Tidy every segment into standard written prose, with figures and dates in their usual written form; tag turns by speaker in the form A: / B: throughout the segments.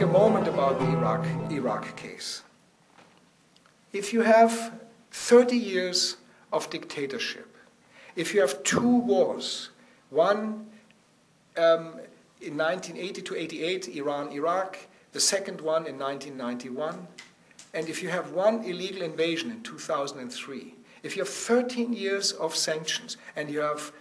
A: a moment about the Iraq case. If you have 30 years of dictatorship, if you have two wars, one in 1980 to 88, Iran-Iraq, the second one in 1991, and if you have one illegal invasion in 2003, if you have 13 years of sanctions and you have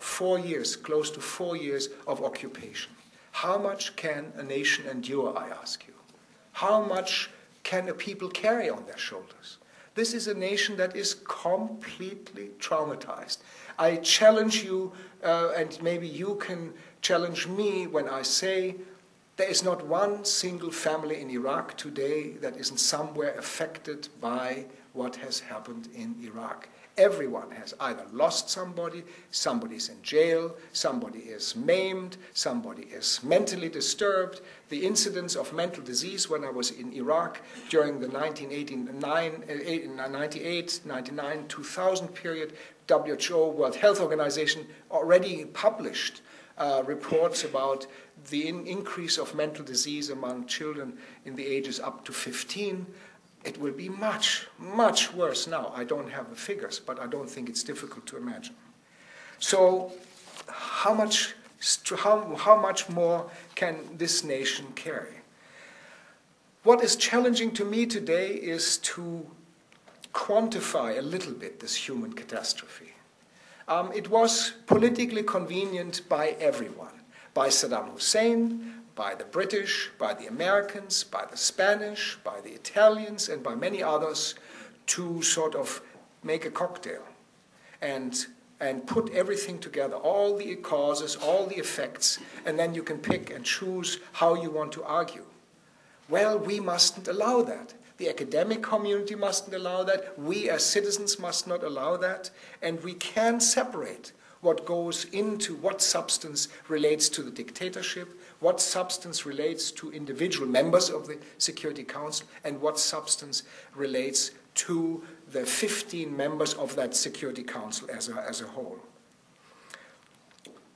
A: 4 years, close to 4 years of occupation, how much can a nation endure, I ask you? How much can a people carry on their shoulders? This is a nation that is completely traumatized. I challenge you, and maybe you can challenge me when I say there is not one single family in Iraq today that isn't somewhere affected by what has happened in Iraq. Everyone has either lost somebody, somebody's in jail, somebody is maimed, somebody is mentally disturbed. The incidence of mental disease when I was in Iraq during the 1998, 99, 2000 period, WHO, World Health Organization, already published reports about the increase of mental disease among children in the ages up to 15. It will be much, much worse now. I don't have the figures, but I don't think it's difficult to imagine. So how much more can this nation carry? What is challenging to me today is to quantify a little bit this human catastrophe. It was politically convenient by everyone, by Saddam Hussein, by the British, by the Americans, by the Spanish, by the Italians, and by many others, to sort of make a cocktail and put everything together, all the causes, all the effects, and then you can pick and choose how you want to argue. Well, we mustn't allow that. The academic community mustn't allow that. We as citizens must not allow that. And we can separate what goes into, what substance relates to the dictatorship, what substance relates to individual members of the Security Council, and what substance relates to the 15 members of that Security Council as a whole.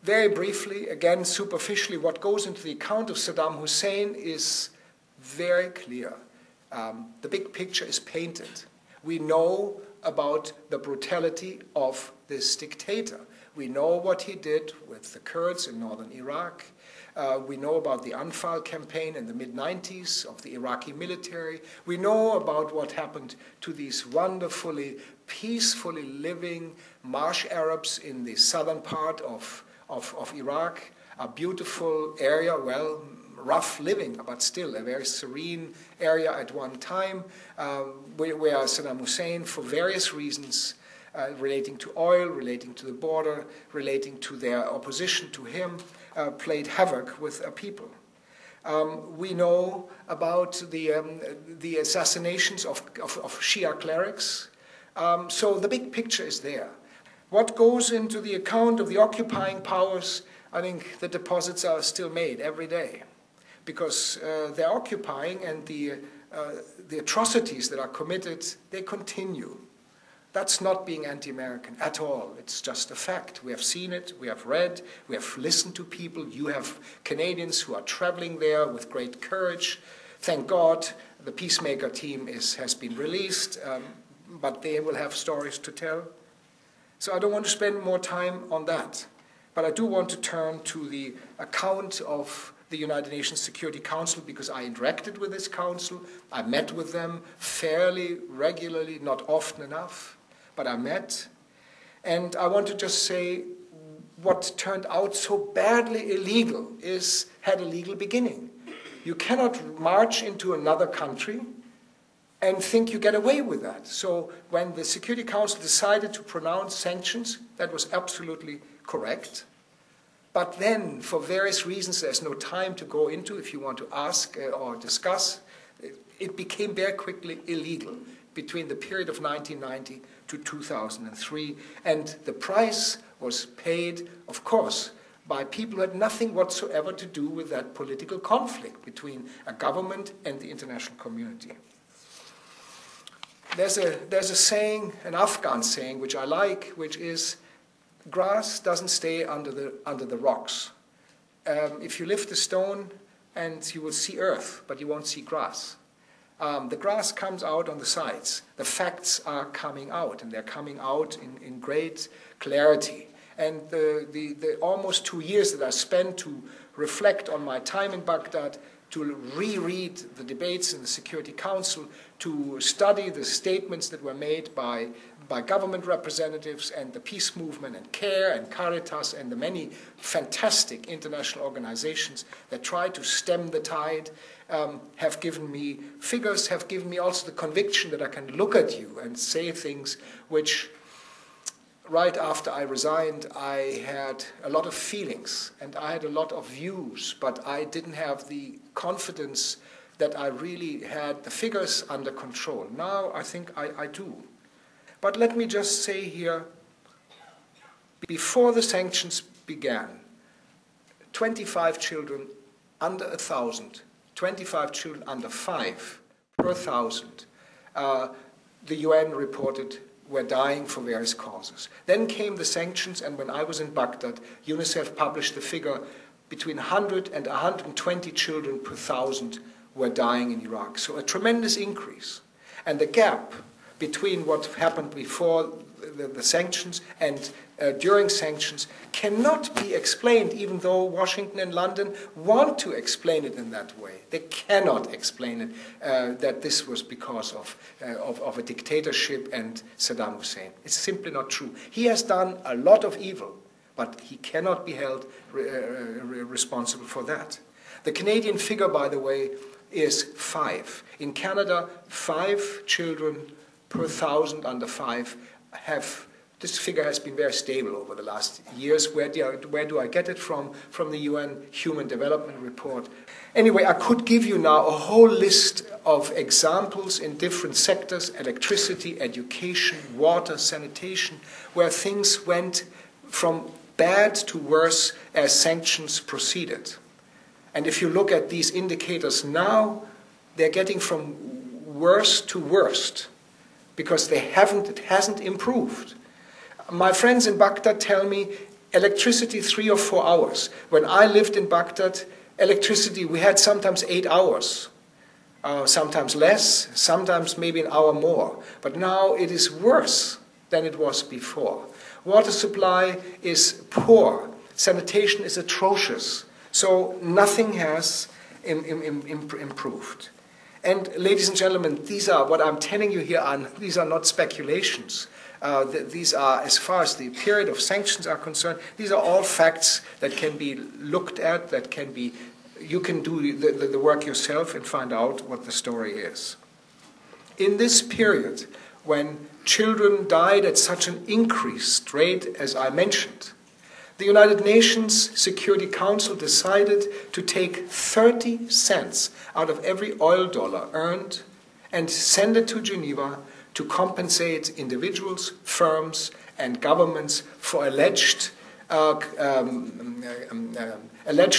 A: Very briefly, again superficially, what goes into the account of Saddam Hussein is very clear. The big picture is painted. We know about the brutality of this dictator. We know what he did with the Kurds in northern Iraq. We know about the Anfal campaign in the mid-90s of the Iraqi military. We know about what happened to these wonderfully, peacefully living marsh Arabs in the southern part of Iraq, a beautiful area, well, rough living, but still a very serene area at one time, where Saddam Hussein, for various reasons, relating to oil, relating to the border, relating to their opposition to him, played havoc with a people. We know about the assassinations of Shia clerics. So the big picture is there. What goes into the account of the occupying powers, I think the deposits are still made every day, because they're occupying, and the atrocities that are committed, they continue. That's not being anti-American at all. It's just a fact. We have seen it, we have read, we have listened to people. You have Canadians who are traveling there with great courage. Thank God the Peacemaker team has been released, but they will have stories to tell. So I don't want to spend more time on that. But I do want to turn to the account of the United Nations Security Council, because I interacted with this council. I met with them fairly regularly, not often enough, but I met. And I want to just say what turned out so badly illegal had a legal beginning. You cannot march into another country and think you get away with that. So when the Security Council decided to pronounce sanctions, that was absolutely correct. But then, for various reasons there's no time to go into, if you want to ask or discuss, it became very quickly illegal between the period of 1990 to 2003. And the price was paid, of course, by people who had nothing whatsoever to do with that political conflict between a government and the international community. There's a saying, an Afghan saying, which I like, which is, grass doesn't stay under the rocks. If you lift a stone, and you will see earth, but you won't see grass. The grass comes out on the sides. The facts are coming out, and they're coming out in great clarity. And the almost 2 years that I spent to reflect on my time in Baghdad, to reread the debates in the Security Council, to study the statements that were made by government representatives and the peace movement and CARE and Caritas and the many fantastic international organizations that try to stem the tide, have given me figures, have given me also the conviction that I can look at you and say things which, right after I resigned, I had a lot of feelings and I had a lot of views, but I didn't have the confidence that I really had the figures under control. Now I think I do. But let me just say here, before the sanctions began, 25 children under 1,000, 25 children under 5 per 1,000, the UN reported were dying for various causes. Then came the sanctions, and when I was in Baghdad, UNICEF published the figure between 100 and 120 children per 1,000 were dying in Iraq. So a tremendous increase. And the gap between what happened before the sanctions and during sanctions cannot be explained, even though Washington and London want to explain it in that way. They cannot explain it, that this was because of a dictatorship and Saddam Hussein. It's simply not true. He has done a lot of evil, but he cannot be held responsible for that. The Canadian figure, by the way, is 5. In Canada, 5 children per 1,000 under 5 have. This figure has been very stable over the last years. Where do I get it from? From the UN Human Development Report. Anyway, I could give you now a whole list of examples in different sectors: electricity, education, water, sanitation, where things went from bad to worse as sanctions proceeded. And if you look at these indicators now, they're getting from worse to worst because it hasn't improved. My friends in Baghdad tell me electricity 3 or 4 hours. When I lived in Baghdad, electricity, we had sometimes 8 hours. Sometimes less, sometimes maybe an hour more. But now it is worse than it was before. Water supply is poor. Sanitation is atrocious. So nothing has improved. And ladies and gentlemen, these are, what I'm telling you here, these are not speculations. These are, as far as the period of sanctions are concerned, these are all facts that can be looked at, that can be, you can do the work yourself and find out what the story is. In this period, when children died at such an increased rate as I mentioned, the United Nations Security Council decided to take 30 cents out of every oil dollar earned and send it to Geneva to compensate individuals, firms, and governments for alleged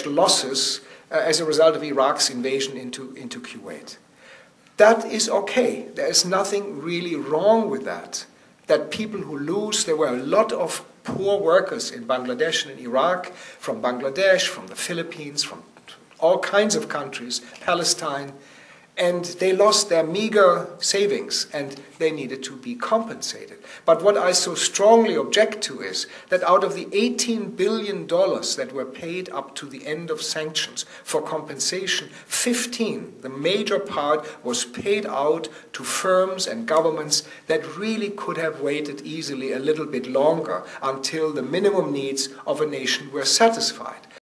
A: losses as a result of Iraq's invasion into Kuwait. That is okay. There is nothing really wrong with that. That people who lose, there were a lot of poor workers in Bangladesh and in Iraq, from Bangladesh, from the Philippines, from all kinds of countries, Palestine, and they lost their meager savings and they needed to be compensated. But what I so strongly object to is that out of the $18 billion that were paid up to the end of sanctions for compensation, 15, the major part, was paid out to firms and governments that really could have waited easily a little bit longer until the minimum needs of a nation were satisfied.